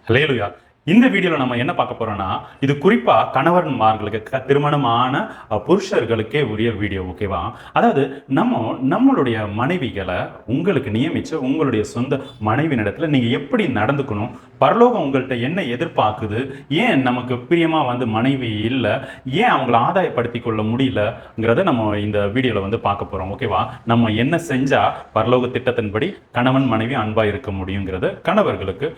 ஹல்லேலூயா. இந்த வீடியோல நம்ம என்ன பார்க்க போறோம்னா, இது குறிப்பா கணவன்மார்களுக்கு திருமணமான புருஷர்களுக்கே உரிய வீடியோ. ஓகேவா? அதாவது நம்மளுடைய மனைவிகளை உங்களுக்கு நியமிச்ச உங்களுடைய சொந்த மனைவியினிடத்துல நீங்க எப்படி நடந்துக்கணும்? பரலோகம் உங்கள்ட்ட என்ன எதிர்பார்க்குது? ஏன் நமக்கு பிரியமா மனைவி இல்ல? ஏன் அவங்கள ஆதாயப்படுத்திக் கொள்ள முடியலங்கிறத நம்ம இந்த வீடியோல பார்க்க போறோம். ஓகேவா? நம்ம என்ன செஞ்சா பரலோக திட்டத்தின்படி கணவன் மனைவி அன்பா இருக்க முடியுங்கிறத கணவர்களுக்கு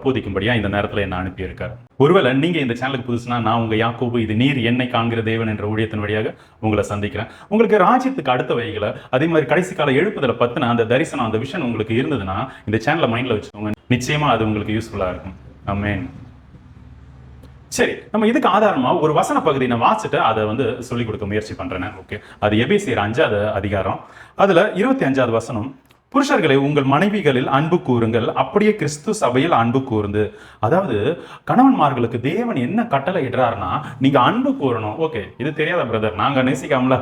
போதிக்கும்படியா இந்த நேரத்துல என்ன அனுப்பியிருக்காரு. ஒருவேளை நீங்க இந்த சேனலுக்கு புதுசுனா, நான் உங்க யாக்கோபு, இது நீர் என்னை காண்கிற தேவன் என்ற ஊழியத்தின் வழியாக உங்களை சந்திக்கிறேன். உங்களுக்கு ராஜ்யத்துக்கு அடுத்த வகைகளை, அதே மாதிரி கடைசி கால எழுப்புதலை பத்தின அந்த தரிசனம், அந்த விஷன் உங்களுக்கு இருந்ததுன்னா இந்த சேனலை மைண்ட்ல வச்சுக்கோங்க. நிச்சயமா அது உங்களுக்கு யூஸ்ஃபுல்லா இருக்கும். ஆமென். சரி, நம்ம இதுக்கு ஆதாரமா ஒரு வசன பகுதியை நான் வாசிட்டு அதை சொல்லிக் கொடுக்க முயற்சி பண்றேன். ஓகே, அது எபேசியர் 5வது அதிகாரம், அதுல 25வது வசனம். புருஷர்களை உங்கள் மனைவிகளில் அன்பு கூறுங்கள், அப்படியே கிறிஸ்து சபையில் அன்பு கூர்ந்து. அதாவது கணவன்மார்களுக்கு தேவன் என்ன கட்டளை இடுறாருன்னா, நீங்க அன்பு கூறணும். ஓகே, இது தெரியாத பிரதர், நாங்க நேசிக்காமல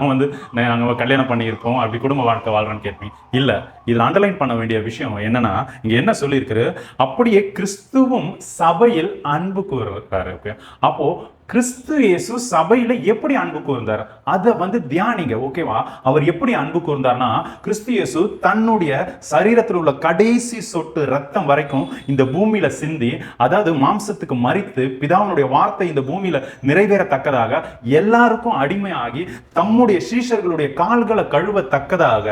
நாங்க கல்யாணம் பண்ணியிருக்கோம், அப்படி குடும்ப வாழ்க்கை வாழ்றோன்னு கேட்பீங்க. இல்ல, இதுல அண்டர்லைன் பண்ண வேண்டிய விஷயம் என்னன்னா, இங்க என்ன சொல்லியிருக்கு, அப்படியே கிறிஸ்துவும் சபையில் அன்பு கூறுறாரு. ஓகே, அப்போ கிறிஸ்து இயேசு சபையில எப்படி அன்பு கூர்ந்தார் அதை தியானிங்க. ஓகேவா? அவர் எப்படி அன்பு கூர்ந்தார்னா, கிறிஸ்து இயேசு தன்னுடைய சரீரத்தில் உள்ள கடைசி சொட்டு ரத்தம் வரைக்கும் இந்த பூமியில சிந்தி, அதாவது மாம்சத்துக்கு மரித்து பிதாவினுடைய வார்த்தை இந்த பூமியில நிறைவேறத்தக்கதாக, எல்லாருக்கும் அடிமையாகி தம்முடைய சீஷர்களுடைய கால்களை கழுவத்தக்கதாக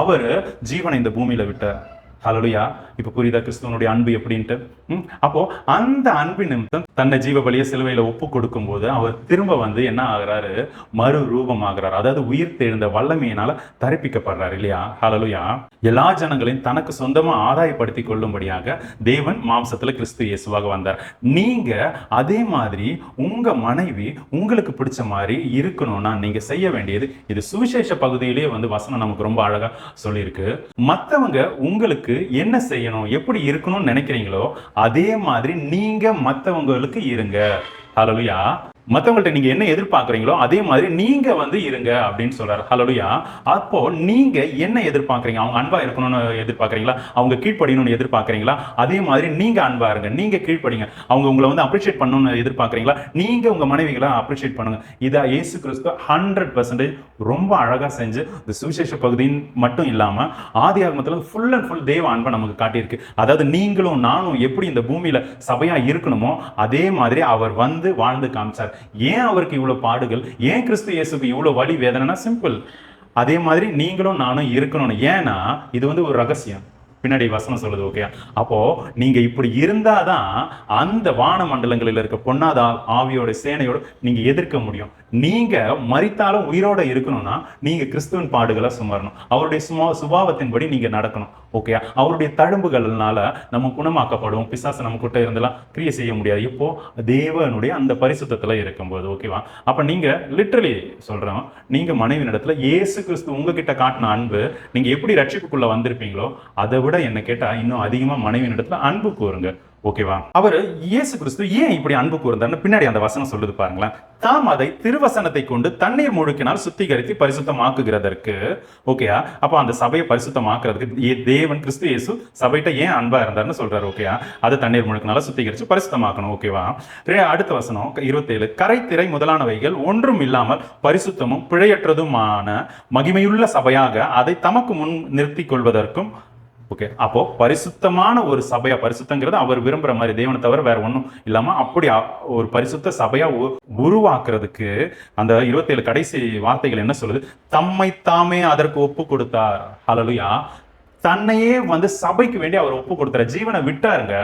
அவர் ஜீவனை இந்த பூமியில விட்டார். ஹல்லேலூயா. இப்ப புரியுதா கிறிஸ்துவனுடைய அன்பு எப்படின்ட்டு? அப்போ அந்த அன்பின் நிமித்தம் தன்னை ஜீவ பலிய சிலுவையில ஒப்பு கொடுக்கும் போது அவர் திரும்ப என்ன ஆகிறாரு? மறு ரூபம் ஆகிறார். அதாவது உயிர் தெழுந்த வல்லமையினால தரிப்பிக்கப்படுறாரு இல்லையா? ஹல்லேலூயா. எல்லா ஜனங்களையும் தனக்கு சொந்தமா ஆதாயப்படுத்திக் கொள்ளும்படியாக தேவன் மாம்சத்துல கிறிஸ்து இயேசுவாக வந்தார். நீங்க அதே மாதிரி உங்க மனைவி உங்களுக்கு பிடிச்ச மாதிரி இருக்கணும்னா நீங்க செய்ய வேண்டியது இது. சுவிசேஷ பகுதியிலேயே வசனம் நமக்கு ரொம்ப அழகா சொல்லியிருக்கு. மத்தவங்க உங்களுக்கு என்ன செய்யணும், எப்படி இருக்கணும்னு நினைக்கிறீங்களோ அதே மாதிரி நீங்க மத்தவங்களுக்கு இருங்க. ஹல்லேலூயா. மற்றவங்கள்ட்ட நீங்க என்ன எதிர்பார்க்குறீங்களோ அதே மாதிரி நீங்க இருங்க அப்படின்னு சொல்றாரு. ஹல்லேலூயா. அப்போ நீங்க என்ன எதிர்பார்க்குறீங்க? அவங்க அன்பா இருக்கணும்னு எதிர்பார்க்குறீங்களா? அவங்க கீழ்ப்படியணும்னு எதிர்பார்க்குறீங்களா? அதே மாதிரி நீங்க அன்பா இருங்க, நீங்க கீழ்ப்படிங்க. அவங்க உங்களை அப்ரிஷியேட் பண்ணணும்னு எதிர்பார்க்குறீங்களா? நீங்க உங்க மனைவிகளை அப்ரிஷியேட் பண்ணுங்க. இதை இயேசு கிறிஸ்து 100% ரொம்ப அழகா செஞ்சு இந்த சுவிசேஷ பகுதியின் மட்டும் இல்லாம ஆதி ஆகமத்துல ஃபுல் அண்ட் ஃபுல் தேவ அன்பை நமக்கு காட்டியிருக்கு. அதாவது நீங்களும் நானும் எப்படி இந்த பூமியில சபையா இருக்கணுமோ அதே மாதிரி அவர் வாழ்ந்து காமிச்சார். ஏன் அவருக்கு இவ்வளவு பாடுகள்? ஏன் கிறிஸ்து இயேசுக்கு இவ்வளவு வலி வேதனைனா சிம்பிள். அதே மாதிரி நீங்களும் நானும் இருக்கணும். ஏன்னா இது ஒரு ரகசியம், பின்னாடி வசனம் சொல்லுது. ஓகே, அப்போ நீங்க இப்படி இருந்தாதான் அந்த வான மண்டலங்களில் இருக்க பொன்னாத ஆவியோட சேனையோட நீங்க எதிர்க்க முடியும். நீங்க மரித்தாலும் உயிரோட இருக்கணும்னா நீங்க கிறிஸ்துவின் பாடுகளை சுமரணும். அவருடைய சுபாவத்தின்படி நீங்க நடக்கணும். ஓகே, அவருடைய தழும்புகள்னால நம்ம குணமாக்கப்படுவோம். பிசாசு நம்ம கிட்ட இருந்தெல்லாம் கிரியை செய்ய முடியாது. இப்போ தேவனுடைய அந்த பரிசுத்தத்துல இருக்கும்போது. ஓகேவா? அப்ப நீங்க லிட்டரலி சொல்றோம், நீங்க மனைவி இடத்துல இயேசு கிறிஸ்து உங்ககிட்ட காட்டின அன்பு, நீங்க எப்படி ரட்சிப்புக்குள்ள வந்திருப்பீங்களோ அதை விட என்ன கேட்டா இன்னும் அதிகமா மனைவி இடத்துல அன்பு கூறுங்க. ஓகேவா? அவர் இயேசு கிறிஸ்து ஏன் இப்படி அன்பு கூர்ந்தார்னு பின்னாடி அந்த வசனம் சொல்லுது பாருங்களேன். தாம் அதை திருவசனத்தை கொண்டு தண்ணீர் முழுக்கினால் சுத்திகரித்து பரிசுத்தமாக்குகிறதற்கு. ஓகேயா? அப்ப அந்த சபையை பரிசுத்தமாக்குறதுக்கு தேவன் கிறிஸ்து இயேசு சபையிட்ட ஏன் அன்பா இருந்தார்னு சொல்றாரு. ஓகேயா? அதை தண்ணீர் முழுக்கினால சுத்திகரிச்சு பரிசுத்தமாக்கணும். ஓகேவா? அடுத்த வசனம் 27. கரை திரை முதலானவைகள் ஒன்றும் இல்லாமல் பரிசுத்தமும் பிழையற்றதுமான மகிமையுள்ள சபையாக அதை தமக்கு முன் நிறுத்திக் கொள்வதற்கும். ஓகே, அப்போ பரிசுத்தமான ஒரு சபையா, பரிசுத்தங்கிறது அவர் விரும்புற மாதிரி, தேவனை தவிர வேற ஒன்றும் இல்லாம அப்படி ஒரு பரிசுத்த சபையா உருவாக்குறதுக்கு அந்த 27 கடைசி வார்த்தைகள் என்ன சொல்லுது? தம்மை தாமே அதற்கு ஒப்பு கொடுத்தார். ஹல்லேலூயா. தன்னையே சபைக்கு வேண்டி அவர் ஒப்பு கொடுத்தார், ஜீவனை விட்டாருங்க.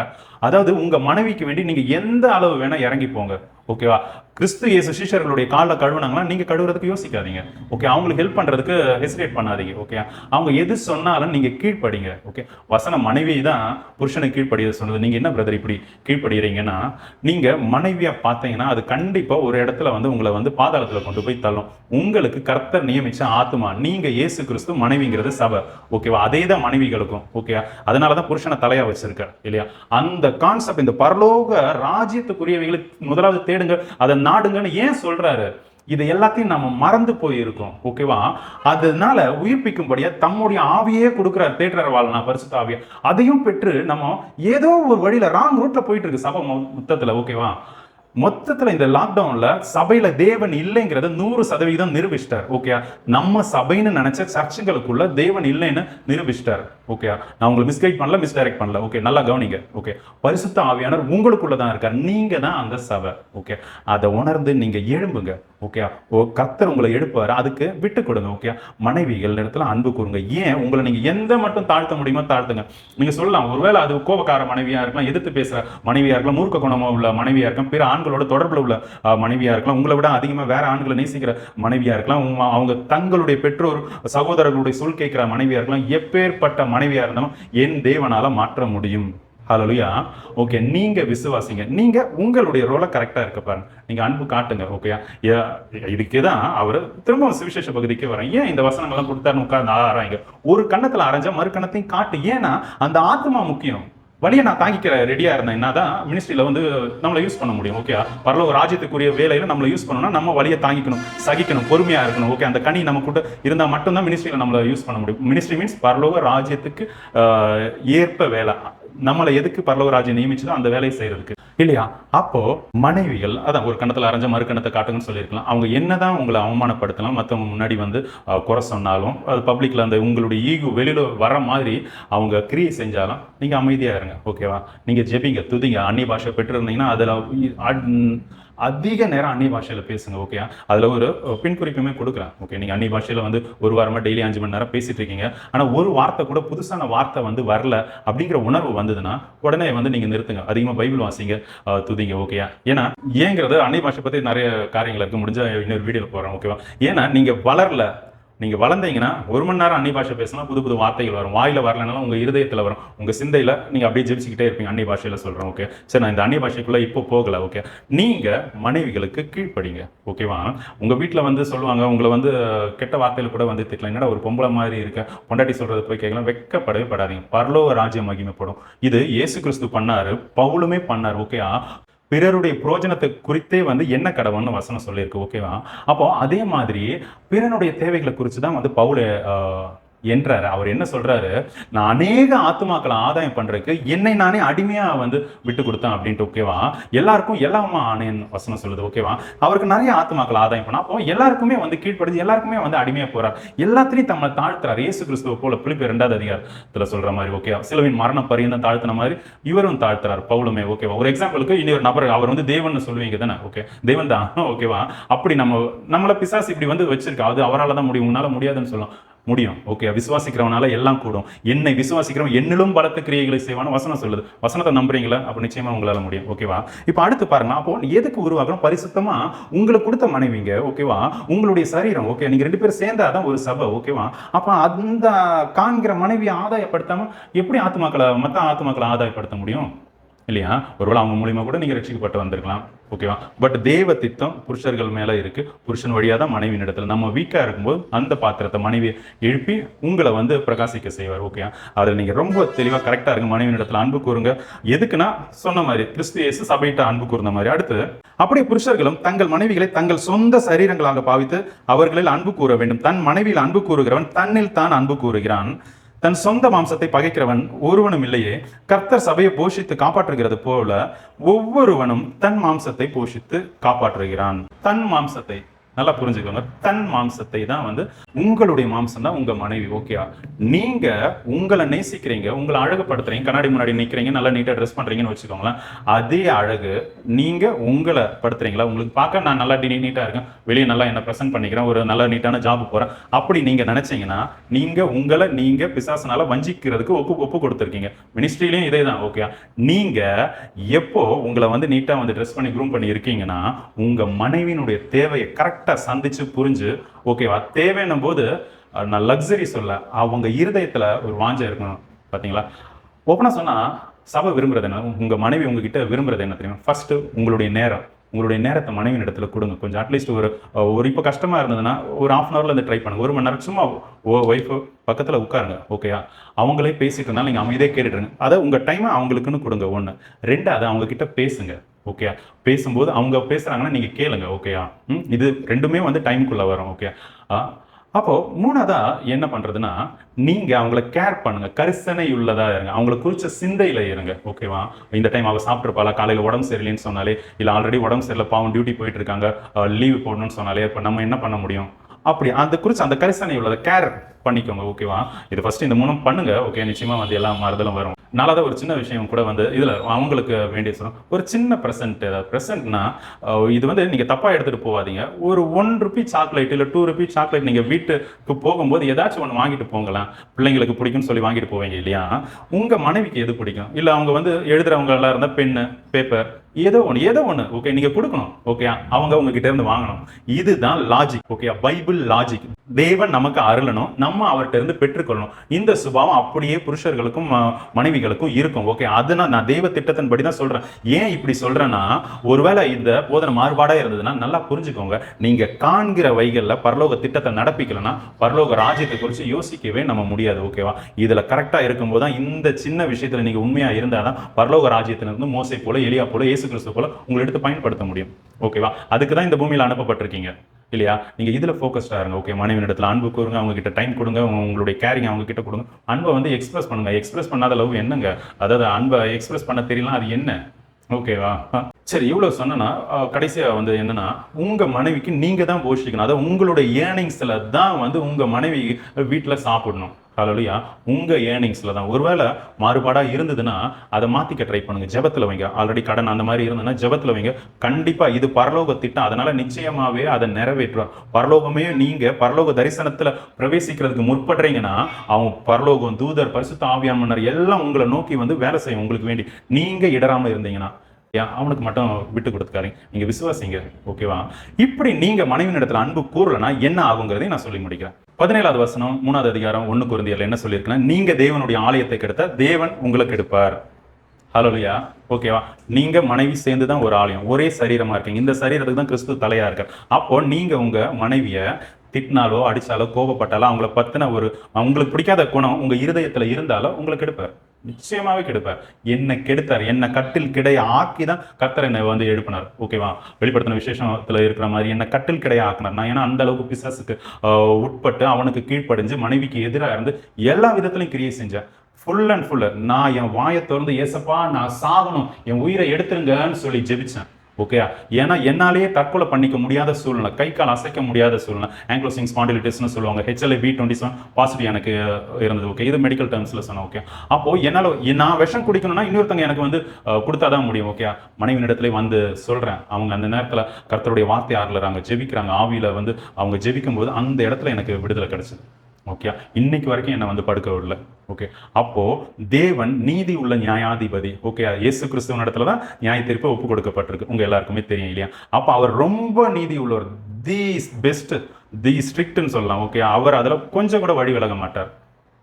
அதாவது உங்க மனைவிக்கு வேண்டி நீங்க எந்த அளவு வேணா இறங்கி போங்க. ஓகேவா? கிறிஸ்து இயேசு சீஷர்களுடைய காலை கழுவுனாங்கன்னா நீங்க கழுவுறதுக்கு யோசிக்காதீங்க. ஓகே, அவங்களுக்கு ஹெல்ப் பண்றதுக்கு ஹெசிடேட் பண்ணாதீங்க. ஓகே, அவங்க எது சொன்னாலும் நீங்க கீழ்ப்படிங்க. ஓகே, வசனம் மனைவி தான் புருஷனை கீழ்ப்படிய சொன்னது. நீங்க என்ன பிரதர் இப்படி கீழ்ப்படுகிறீங்கன்னா, நீங்க மனைவியா பார்த்தீங்கன்னா அது கண்டிப்பா ஒரு இடத்துல உங்களை பாதாளத்துல கொண்டு போய் தள்ளும். உங்களுக்கு கர்த்தர் நியமிச்ச ஆத்துமா, நீங்க இயேசு கிறிஸ்து, மனைவிங்கிறது சபை. ஓகேவா? அதே தான் மனைவிகளுக்கும். ஓகே, அதனாலதான் புருஷனை தலையா வச்சிருக்க இல்லையா? அந்த கான்செப்ட், இந்த பரலோக ராஜ்யத்துக்குரியவைகளை முதலாவது தேடுங்க, அதை நாடுங்கன்னு ஏன் சொல்றாரு? இது எல்லாத்தையும் நம்ம மறந்து போயிருக்கோம். ஓகேவா? அதனால உயிர்ப்பிக்கும்படியா தம்முடைய ஆவியே கொடுக்கிறார், தேற்றர் வாழ்னா பரிசுத்த ஆவியை. அதையும் பெற்று நம்ம ஏதோ ஒரு வழியில ராங் ரூட்ல போயிட்டு இருக்கு சபை மொத்தத்துல. ஓகேவா? மொத்தத்துல இந்த லாக்டவுன்ல சபையில தேவன் இல்லைங்கிறத 100% நிரூபிச்சிட்டார். ஓகே, நம்ம சபைன்னு நினைச்ச சர்ச்சுகளுக்குள்ள தேவன் இல்லைன்னு நிரூபிச்சிட்டார். ஓகே, நான் உங்களை மிஸ்கைட் பண்ணல, மிஸ்டைரக்ட் பண்ணல. ஓகே, நல்லா கவனிங்க. ஓகே, பரிசுத்த ஆவியானவர் உங்களுக்குள்ளதான் இருக்கார், நீங்க தான் அந்த சபை. ஓகே, அதை உணர்ந்து நீங்க எழும்புங்க. ஓகே, கர்த்தர் உங்களை எழுப்பாரு, அதுக்கு விட்டு கொடுங்க. ஓகே, மனைவிகள் இடத்துல அன்பு கூறுங்க. ஏன் உங்களை நீங்க எந்த மட்டும் தாழ்த்த முடியுமோ தாழ்த்துங்க. நீங்க சொல்லலாம், ஒருவேளை அது கோபக்கார மனைவியா இருக்கலாம், எதிர்த்து பேசுற மனைவியா இருக்கலாம், மூர்க்க குணமா உள்ள மனைவியா இருக்கலாம், பிற ஆண்களோட தொடர்புல உள்ள மனைவியா இருக்கலாம், உங்களை விட அதிகமா வேற ஆண்களை நேசிக்கிற மனைவியா இருக்கலாம், அவங்க தங்களுடைய பெற்றோர் சகோதரர்களுடைய சொல் கேட்கிற மனைவியா இருக்கலாம். எப்பேற்பட்ட மனைவியா இருந்தாலும் என் தேவனால மாற்ற முடியும். ஹல்லேலூயா. ஓகே, நீங்க விசுவாசிங்க, நீங்க உங்களுடைய ரோலை கரெக்டா இருக்க பாருங்க, நீங்க அன்பு காட்டுங்க. ஓகே, இதுக்குதான் அவர் திரும்ப சுவிசேஷ பகுதிக்கு வரேன். ஏன் இந்த வசனங்கள்லாம் கொடுத்தாருன்னு உட்கார்ந்து ஆராய்ங்க. ஒரு கண்ணத்துல அரைஞ்சா மறு கண்ணத்தையும் காட்டு. ஏன்னா அந்த ஆத்மா முக்கியம். வழியை நான் தாங்கிக்கிற ரெடியா இருந்தேன், என்னதான் மினிஸ்ட்ரியில வந்து நம்மளை யூஸ் பண்ண முடியும். ஓகே, பரலோக ராஜ்யத்துக்குரிய வேலையில நம்மளை யூஸ் பண்ணணும்னா நம்ம வழியை தாங்கிக்கணும், சகிக்கணும், பொறுமையா இருக்கணும். ஓகே, அந்த கனி நம்ம கூட இருந்தா மட்டும்தான் மினிஸ்ட்ரியில நம்மளை யூஸ் பண்ண முடியும். மினிஸ்ட்ரி மீன்ஸ் பரலோக ராஜ்யத்துக்கு ஏற்ப வேலை. நம்மளை எதுக்கு பரலோக ராஜ்யம் நியமிச்சதோ அந்த வேலையை செய்யறதுக்கு இல்லையா? அப்போ மனைவிகள் அதான் ஒரு கணத்துல அரைஞ்ச மறு கணத்தை காட்டுங்கன்னு சொல்லியிருக்கலாம். அவங்க என்னதான் உங்களை அவமானப்படுத்தலாம், மற்றவங்க முன்னாடி வந்து குறை சொன்னாலும், அது பப்ளிக்ல அந்த உங்களுடைய ஈகு வெளியில வர மாதிரி அவங்க கிரியை செஞ்சாலும் நீங்க அமைதியா இருங்க. ஓகேவா? நீங்க ஜெபிங்க, துதிங்க. அந்நிய பாஷை பெற்றிருந்தீங்கன்னா அதுல அதிக நேரம் அந்நிய பாஷையில பேசுங்க. ஓகே, அதுல ஒரு பின் குறிப்புமே கொடுக்குறேன். ஓகே, நீங்க அந்நிய பாஷையில வந்து ஒரு வாரமா டெய்லி 5 மணி நேரம் பேசிட்டு இருக்கீங்க, ஆனா ஒரு வார்த்தை கூட புதுசான வார்த்தை வந்து வரல அப்படிங்கிற உணர்வு வந்ததுன்னா உடனே வந்து நீங்க நிறுத்துங்க. அதிகமா பைபிள் வாசிங்க, துதிங்க. ஓகே, ஏன்னா ஏங்கிறது அந்நிய பாஷை பத்தி நிறைய காரியங்கள் இருக்கு, முடிஞ்ச இன்னொரு வீடியோல போறேன். ஓகேவா? ஏன்னா நீங்க வளரல, நீங்க வளர்ந்தீங்கன்னா 1 மணி நேரம் அந்நிய பாஷை பேசினா புது புது வார்த்தைகள் வரும். வாயில வரலனாலும் உங்க இருதயத்துல வரும், உங்க சிந்தையில நீங்க அப்படியே ஜெபிச்சுக்கிட்டே இருப்பீங்க. அந்நிய பாஷையில சொல்றேன். ஓகே, சரி, நான் இந்த அந்நிய பாஷைக்குள்ள இப்போ போகல. ஓகே, நீங்க மனைவிகளுக்கு கீழ்ப்படிங்க. ஓகேவா? உங்க வீட்டுல வந்து சொல்லுவாங்க, உங்களை வந்து கெட்ட வார்த்தையில கூட வந்து திட்டலாம், என்னடா ஒரு பொம்பளை மாதிரி இருக்க, பொண்டாட்டி சொல்றது போய் கேட்கலாம். வெட்கப்படவே படாதீங்க. பரலோக ராஜ்யம் மகிமைப்படும். இது இயேசு கிறிஸ்து பண்ணாரு, பவுலுமே பண்ணாரு. ஓகே, பிறருடைய புரோஜனத்தை குறித்தே வந்து என்ன கடவுள்னு வசனம் சொல்லியிருக்கு. ஓகேவா? அப்போ அதே மாதிரி பிறனுடைய தேவைகளை குறித்து தான் வந்து பவுல் என்றாரு. அவர் என்ன சொல்றாரு, நான் அநேக ஆத்துமாக்களை ஆதாயம் பண்றதுக்கு என்னை நானே அடிமையா வந்து விட்டு கொடுத்தேன் அப்படின்ட்டு. ஓகேவா? எல்லாருக்கும் எல்லாமா ஆனேன்னு வசனம் சொல்லுது. ஓகேவா? அவருக்கு நிறைய ஆத்துமாக்களை ஆதாயம் பண்ணா, அப்போ எல்லாருக்குமே வந்து கீழ்ப்படுது, எல்லாருக்குமே வந்து அடிமையா போறார், எல்லாத்திலையும் தம்மை தாழ்த்துறாரு. இயேசு கிறிஸ்துவ போல பிலிப்பியர் 2வது அதிகாரத்துல சொல்ற மாதிரி. ஓகே, சிலுவையின் மரணம் பரியந்தம் தாழ்த்தின மாதிரி இவரும் தாழ்த்துறாரு, பவுலுமே. ஓகேவா? ஒரு எக்ஸாம்பிளுக்கு இன்னொரு நபர், அவர் வந்து தேவன் சொல்லுவீங்க தானே? ஓகே, தேவன் தான். ஓகேவா? அப்படி நம்மள பிசாசு இப்படி வந்து வச்சிருக்கா, அது அவரால் தான் முடியும், உன்னால முடியாதுன்னு சொல்லலாம். முடியும். ஓகே, விசுவாசிக்கிறவனால எல்லாம் கூடும். என்னை விசுவாசிக்கிறவன் என்னிலும் பலத்த கிரியைகளை செய்வான்னு வசனம் சொல்லுது. வசனத்தை நம்புறீங்களா? அப்ப நிச்சயமா உங்களால முடியும். ஓகேவா? இப்ப அடுத்து பாருங்க, அப்போ எதுக்கு உருவாக்கணும்? பரிசுத்தமா உங்களுக்கு கொடுத்த மனைவிங்க. ஓகேவா? உங்களுடைய சரீரம். ஓகே, நீங்க 2 பேரும் சேர்ந்தாதான் ஒரு சபை. ஓகேவா? அப்ப அந்த காண்கிற மனைவியை ஆதாயப்படுத்தாம எப்படி மத்த ஆத்துமாக்களை ஆதாயப்படுத்த முடியும்? இல்லையா? ஒருவேளை அவங்க மூலியமா கூட நீங்க ரட்சிக்கப்பட்டு வந்திருக்கலாம். ஓகேவா? பட் தேவ திட்டம் புருஷர்கள் மேல இருக்கு. புருஷன் வழியா தான் மனைவியின் இடத்துல நம்ம வீக்கா இருக்கும்போது அந்த பாத்திரத்தை மனைவியை எழுப்பி உங்களை வந்து பிரகாசிக்க செய்வார். ஓகே, அதில் நீங்க ரொம்ப தெளிவா கரெக்டா இருக்கு. மனைவியின் இடத்துல அன்பு கூறுங்க. எதுக்குன்னா சொன்ன மாதிரி கிறிஸ்து இயேசு சபையிட்ட அன்பு கூர்ந்த மாதிரி. அடுத்து, அப்படியே புருஷர்களும் தங்கள் மனைவிகளை தங்கள் சொந்த சரீரங்களாக பாவித்து அவர்களில் அன்பு கூற வேண்டும். தன் மனைவியில் அன்பு கூறுகிறவன் தன்னில் தான் அன்பு கூறுகிறான். தன் சொந்த மாம்சத்தை பகைக்கிறவன் ஒருவனும் இல்லையே. கர்த்தர் சபையை போஷித்து காப்பாற்றுகிறது போல ஒவ்வொருவனும் தன் மாம்சத்தை போஷித்து காப்பாற்றுகிறான். தன் மாம்சத்தை நல்லா புரிஞ்சுக்கோங்க. தன் மாம்சத்தை தான் வந்து உங்களுடைய மாம்சம் தான் உங்க மனைவி. ஓகேவா? நீங்க உங்களை நேசிக்கிறீங்க, உங்களை அழகுப்படுத்துறீங்க, கண்ணாடி முன்னாடி நிற்கிறீங்க, நல்லா நீட்டா ட்ரெஸ் பண்றீங்கன்னு வச்சுக்கோங்களேன். அதே அழகு நீங்க உங்களை படுத்துறீங்களா? உங்களுக்கு பார்க்க நான் நல்லா நீட்டா இருக்கேன், வெளியே நல்லா என்ன ப்ரெசென்ட் பண்ணிக்கிறேன், ஒரு நல்ல நீட்டான ஜாப் போறேன், அப்படி நீங்க நினைச்சீங்கன்னா நீங்க உங்களை நீங்க பிசாசனால வஞ்சிக்கிறதுக்கு ஒப்பு கொடுத்துருக்கீங்க. மினிஸ்ட்ரியிலையும் இதே தான். ஓகே, நீங்க எப்போ உங்களை வந்து நீட்டா வந்து ட்ரெஸ் பண்ணி க்ரூம் பண்ணி இருக்கீங்கன்னா உங்க மனைவியினுடைய தேவையை கரெக்டா சந்திச்சு புரிஞ்சு, ஓகேவா, தேவைன்னும் போது நான் லக்ஸரி சொல்ல, அவங்க இருதயத்துல ஒரு வாஞ்சை இருக்கணும். பாத்தீங்களா? ஓப்பனா சொன்னா சபை விரும்புறது என்ன, உங்க மனைவி உங்ககிட்ட விரும்புறது என்ன தெரியுமா? ஃபர்ஸ்ட் உங்களுடைய நேரம். உங்களுடைய நேரத்தை மனைவியின் இடத்துல கொடுங்க. கொஞ்சம் அட்லீஸ்ட் ஒரு இப்போ கஷ்டமா இருந்ததுன்னா ஒரு 1/2 hourல இருந்து ட்ரை பண்ணுங்க. 1 மணி நேரம் சும்மா ஒய்ஃபு பக்கத்துல உட்காருங்க. ஓகேயா? அவங்களே பேசிட்டு இருந்தாலும் நீங்க அமைதியே கேட்டுட்டுருங்க. அதை உங்க டைமை அவங்களுக்குன்னு கொடுங்க. 1. 2, அவங்க கிட்ட பேசுங்க. ஓகே. பேசும்போது அவங்க பேசுறாங்கன்னா நீங்க கேளுங்க. ஓகேயா. இது ரெண்டுமே வந்து டைம்குள்ள வரும். ஓகே. அப்போ மூணாவதா என்ன பண்றதுன்னா, நீங்க அவங்கள கேர் பண்ணுங்க. கரிசனை உள்ளதா இருங்க. அவங்கள குறிச்ச சிந்தையில இருங்க. ஓகேவா. இந்த டைம் அவ சாப்பிட்டுருப்பாளா, காலையில உடம்பு சரியில்லைன்னு சொன்னாலே, இல்ல ஆல்ரெடி உடம்பு சரியில்ல பாவம் டியூட்டி போயிட்டு இருக்காங்க, லீவ் போடணும்னு சொன்னாலே, இப்ப நம்ம என்ன பண்ண முடியும்? அப்படி அந்த குறிச்சு அந்த கரிசனை உள்ளத கேர் பண்ணிக்கோங்க. ஓகேவா. இது ஃபர்ஸ்ட் இந்த 3 பண்ணுங்க. ஓகே. நிச்சயமா வந்து எல்லா மாறுதலும் வரும். 4வது ஒரு சின்ன விஷயம் கூட வந்து இதுல அவங்களுக்கு வேண்டிய சொல்லும். ஒரு சின்ன பிரசன்ட். பிரசன்ட்னா இது வந்து நீங்க தப்பா எடுத்துட்டு போகாதீங்க. ஒரு ₹1 சாக்லேட் இல்ல ₹2 சாக்லேட் நீங்க வீட்டுக்கு போகும்போது ஏதாச்சும் ஒன்று வாங்கிட்டு போங்கலாம். பிள்ளைங்களுக்கு பிடிக்கும்னு சொல்லி வாங்கிட்டு போவீங்க இல்லையா. உங்க மனைவிக்கு எது பிடிக்கும்? இல்ல அவங்க வந்து எழுதுறவங்க எல்லாம் இருந்தா பென்னு, பேப்பர் ஏதோ ஒண்ணு ஓகே நீங்க கொடுக்கணும். ஓகே. அவங்க உங்ககிட்ட இருந்து வாங்கணும். இதுதான் லாஜிக். ஓகே. Bible logic. தேவன் நமக்கு அருளணும், நம்ம அவர்கிட்ட இருந்து பெற்றுக்கொள்ளணும். இந்த சுபாவம் அப்படியே புருஷர்களுக்கும் மனைவிகளுக்கும் இருக்கும். ஓகே. அதனால நான் தேவ திட்டத்தின்படி தான் சொல்றேன். ஏன் இப்படி சொல்றேன்னா, ஒருவேளை இந்த போதனை மாறுபாடா இருந்ததுன்னா நல்லா புரிஞ்சுக்கோங்க. நீங்க காண்கிற வைகள்ல பரலோக திட்டத்தை நடப்பிக்கலன்னா பரலோக ராஜ்யத்தை குறித்து யோசிக்கவே நம்ம முடியாது. ஓகேவா. இதுல கரெக்டா இருக்கும்போது தான் இந்த சின்ன விஷயத்துல நீங்க உண்மையா இருந்தாதான் பரலோக ராஜ்யத்திலிருந்து மோசே போல, எலியா போல, இயேசு கிறிஸ்து போல உங்களை எடுத்து பயன்படுத்த முடியும். ஓகேவா. அதுக்கு தான் இந்த பூமியில அனுப்பப்பட்டிருக்கீங்க இல்லையா. நீங்க இதுல ஃபோக்கஸ்டா இருங்க. ஓகே. மனைவி இடத்துல அன்பு கூறுங்க, அவங்க கிட்ட டைம் கொடுங்க, உங்களுடைய கேரிங் அவங்க கிட்ட கொடுங்க. அன்பை வந்து எக்ஸ்பிரஸ் பண்ணுங்க. எக்ஸ்பிரஸ் பண்ணாத லவ் என்னங்க? அதாவது அன்பை எக்ஸ்பிரஸ் பண்ண தெரியலாம், அது என்ன? ஓகேவா. சரி, இவ்வளவு சொன்னா கடைசியா வந்து என்னன்னா, உங்க மனைவிக்கு நீங்க தான் போஷிக்கணும். அதாவது உங்களுடைய ஏர்னிங்ஸ்ல தான் வந்து உங்க மனைவி வீட்டுல சாப்பிடணும். ஹல்லேலூயா. உங்க ஏர்னிங்ஸ்ல தான். ஒருவேளை மாறுபாடா இருந்ததுன்னா அதை மாத்திக்க ட்ரை பண்ணுங்க. ஜெபத்துல வைங்க. ஆல்ரெடி கடன் அந்த மாதிரி இருந்ததுன்னா ஜெபத்துல வைங்க. கண்டிப்பா இது பரலோக திட்டம். அதனால நிச்சயமாவே அதை நிறைவேற்றுவார். பரலோகமே நீங்க பரலோக தரிசனத்துல பிரவேசிக்கிறதுக்கு முற்படுறீங்கன்னா அவங்க பரலோகம், தூதர், பரிசுத்த ஆவியானவர் எல்லாம் உங்களை நோக்கி வந்து வேலை செய்யும் உங்களுக்கு வேண்டி. நீங்க இடராம இருந்தீங்கன்னா அவனுக்கு மட்டும் விட்டு கொடுத்துக்காரீங்க. நீங்க விசுவாசிங்க. ஓகேவா. இப்படி நீங்க மனைவி இடத்துல அன்பு கூறலன்னா என்ன ஆகுங்கிறதையும் நான் சொல்லி முடிக்கிறேன். 17வது வசனம் 3வது அதிகாரம் 1 கொரிந்தியர்ல என்ன சொல்லியிருக்குன்னா, நீங்க தேவனுடைய ஆலயத்தை கெடுத்தா தேவன் உங்களுக்கு எடுப்பார். ஹல்லேலூயா. ஓகேவா. நீங்க மனைவி சேர்ந்து தான் ஒரு ஆலயம், ஒரே சரீரமா இருக்கீங்க. இந்த சரீரத்துக்கு தான் கிறிஸ்து தலையா இருக்கார். அப்போ நீங்க உங்க மனைவிய திட்டினாலோ அடிச்சாலோ கோபப்பட்டாலோ அவங்கள பத்தின ஒரு உங்களுக்கு பிடிக்காத குணம் உங்க இருதயத்துல இருந்தாலோ உங்களுக்கு கெடுப்பார். நிச்சயமாவே கெடுப்பார். என்ன கெடுத்தார், என்ன கட்டில் கிடையா ஆக்கிதான் கர்த்தர் என்னை வந்து எழுப்பினார். ஓகேவா. வெளிப்படுத்தின விசேஷத்துல இருக்கிற மாதிரி என்ன கட்டில் கிடையா ஆக்கினார். நான் ஏன்னா அந்த அளவுக்கு பிசாசுக்கு உட்பட்டு அவனுக்கு கீழ்ப்படிஞ்சு மனைவிக்கு எதிராக இருந்து எல்லா விதத்திலையும் கிரியை செஞ்சேன். ஃபுல் அண்ட் ஃபுல் நான் என் வாயை திறந்து ஏசப்பா நான் சாகணும், என் உயிரை எடுத்துருங்கன்னு சொல்லி ஜெபிச்சேன். ஓகே. ஏன்னா என்னாலேயே தற்கொலை பண்ணிக்க முடியாத சூழ்நிலை, கை கால் அசைக்க முடியாத சூழ்நிலை, ஆங்கிலோசிங் ஸ்பாண்டிலிட்டிஸ்னு சொல்லுவாங்க. HLA-B27 பாசிட்டிவ் எனக்கு இருந்தது. ஓகே. இது மெடிக்கல் டேர்ம்ஸ்ல சொன்னேன். ஓகே. அப்போ என்னால நான் விஷம் குடிக்கணும்னா இன்னொருத்தங்க எனக்கு வந்து கொடுத்தாதான் முடியும். ஓகே. மனைவி இடத்துல வந்து சொல்றேன். அவங்க அந்த நேரத்துல கர்த்தருடைய வார்த்தை ஆறுறாங்க, ஜெபிக்கிறாங்க. ஆவியில வந்து அவங்க ஜெபிக்கும் போது அந்த இடத்துல எனக்கு விடுதலை கிடைச்சது. ஓகே. இன்னைக்கு வரைக்கும் என்ன வந்து படுக்க விடல. ஓகே. அப்போ தேவன் நீதி உள்ள நியாயாதிபதி. ஓகே. இயேசு கிறிஸ்துவின் இடத்துல தான் நியாய தீர்ப்பு ஒப்பு கொடுக்கப்பட்டிருக்கு. உங்க எல்லாருக்குமே தெரியும் இல்லையா. அப்ப அவர் ரொம்ப நீதி உள்ளவர். தி பெஸ்ட், தி ஸ்ட்ரிக்ட்னு சொல்லலாம். ஓகே. அவர் அதுல கொஞ்சம் கூட வழி விலக மாட்டார்.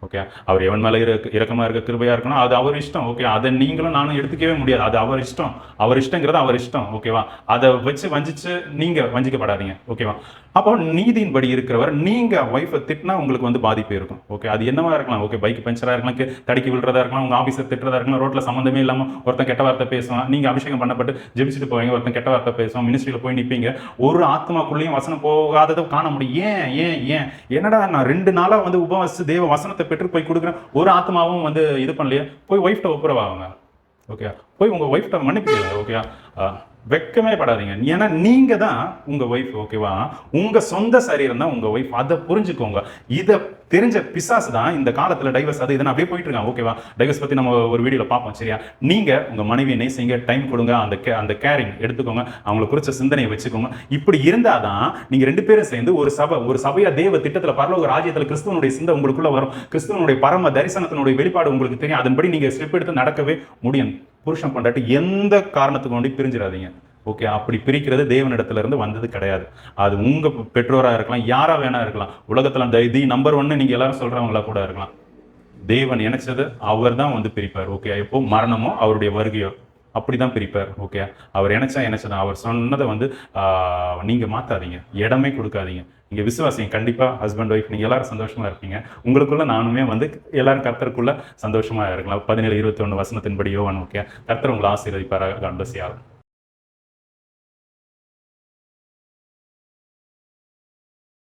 ஓகே. அவர் எவன் மேல இரக்கமா இருக்க, கிருபையா இருக்கணும், அது அவர் இஷ்டம். ஓகே. அதை நீங்களும் நானும் எடுத்துக்கவே முடியாது. அது அவர் இஷ்டம். அவர் இஷ்டங்கிறது அவர் இஷ்டம். ஓகேவா. அதை வச்சு வஞ்சிச்சு நீங்க வஞ்சிக்கப்படாதீங்க. ஓகேவா. அப்போ நீதியின்படி இருக்கிறவர் நீங்க ஒய்ஃபை திட்டினா உங்களுக்கு வந்து பாதிப்பு இருக்கும். ஓகே. அது என்னவா இருக்கலாம். ஓகே. பைக் பஞ்சரா இருக்கலாம், தடுக்கி விழுறதா இருக்கலாம், உங்க ஆபீஸர் திட்டுறதா இருக்கலாம், ரோட்ல சம்மந்தமே இல்லாம ஒருத்தன் கெட்ட வார்த்தை பேசுவான், நீங்க அபிஷேகம் பண்ணப்பட்டு ஜெபிச்சுட்டு போவீங்க, ஒருத்தன் கெட்ட வார்த்தை பேசுவான், மினிஸ்ட்ரியில போய் நிற்பீங்க, ஒரு ஆத்மாக்குள்ளேயும் வசனம் போகாததை காண முடியும். ஏன் என்னடா நான் 2 நாளா வந்து உபவாசிச்சு தேவ வசனத்தை பெற்று போய் கொடுக்குறேன், ஒரு ஆத்மாவும் வந்து இது பண்ணலையே. போய் ஒய்ஃப்ட ஒப்புரவாங்க. ஓகே. போய் உங்க ஒய்ஃப்ட மன்னிப்பீங்க. ஓகே. வெக்கமே படாதீங்க. ஏன்னா நீங்க தான் உங்க ஒய்ஃப். ஓகேவா. உங்க சொந்த சரீரம் தான் உங்க ஒய்ஃப். அதை புரிஞ்சுக்கோங்க. இதை தெரிஞ்ச பிசாசு தான் இந்த காலத்துல டைவர்ஸ் அது இதை அப்படியே போயிட்டு இருக்காங்க. ஓகேவா. டைவர்ஸ் பத்தி நம்ம ஒரு வீடியோல பார்ப்போம். சரியா. நீங்க உங்க மனைவியை நேசிங்க, டைம் கொடுங்க, அந்த கேரிங் எடுத்துக்கோங்க, அவங்களை குறிச்ச சிந்தனையை வச்சுக்கோங்க. இப்படி இருந்தாதான் நீங்க 2 பேரும் சேர்ந்து ஒரு சபையா தேவ திட்டத்துல பரலோக ராஜ்யத்துல கிறிஸ்துவனுடைய சிந்தை உங்களுக்குள்ள வரும். கிறிஸ்துவனுடைய பரம தரிசனத்தினுடைய வெளிப்பாடு உங்களுக்கு தெரியும். அதன்படி நீங்க ஸ்டெப் எடுத்து நடக்கவே முடியும். புருஷன் பொண்டாட்டி எந்த காரணத்துக்கு வேண்டி பிரிஞ்சிடாதீங்க. ஓகே. அப்படி பிரிக்கிறது தேவனிடத்துல இருந்து வந்தது கிடையாது. அது உங்க பெற்றோரா இருக்கலாம், யாரா வேணா இருக்கலாம். உலகத்துல தி நம்பர் 1 நீங்க எல்லாரும் சொல்றவங்களா கூட இருக்கலாம். தேவன் நினைச்சது அவர் தான் வந்து பிரிப்பார். ஓகே. எப்போ மரணமோ அவருடைய வருகையோ அப்படிதான் பிரிப்பார். ஓகே. அவர் நினைச்சதான் அவர் சொன்னதை வந்து நீங்க மாத்தாதீங்க, இடமே கொடுக்காதீங்க. நீங்க விசுவாசிங்க. கண்டிப்பா ஹஸ்பண்ட் ஒய்ஃப் நீங்க எல்லாரும் சந்தோஷமா இருப்பீங்க. உங்களுக்குள்ள நானுமே வந்து எல்லாரும் கர்த்தருக்குள்ள சந்தோஷமா இருக்கலாம். 17:21 வசனத்தின்படி யோவான். ஓகே. கர்த்தர் உங்களை ஆசீர்வதிப்பாராக. God bless you all.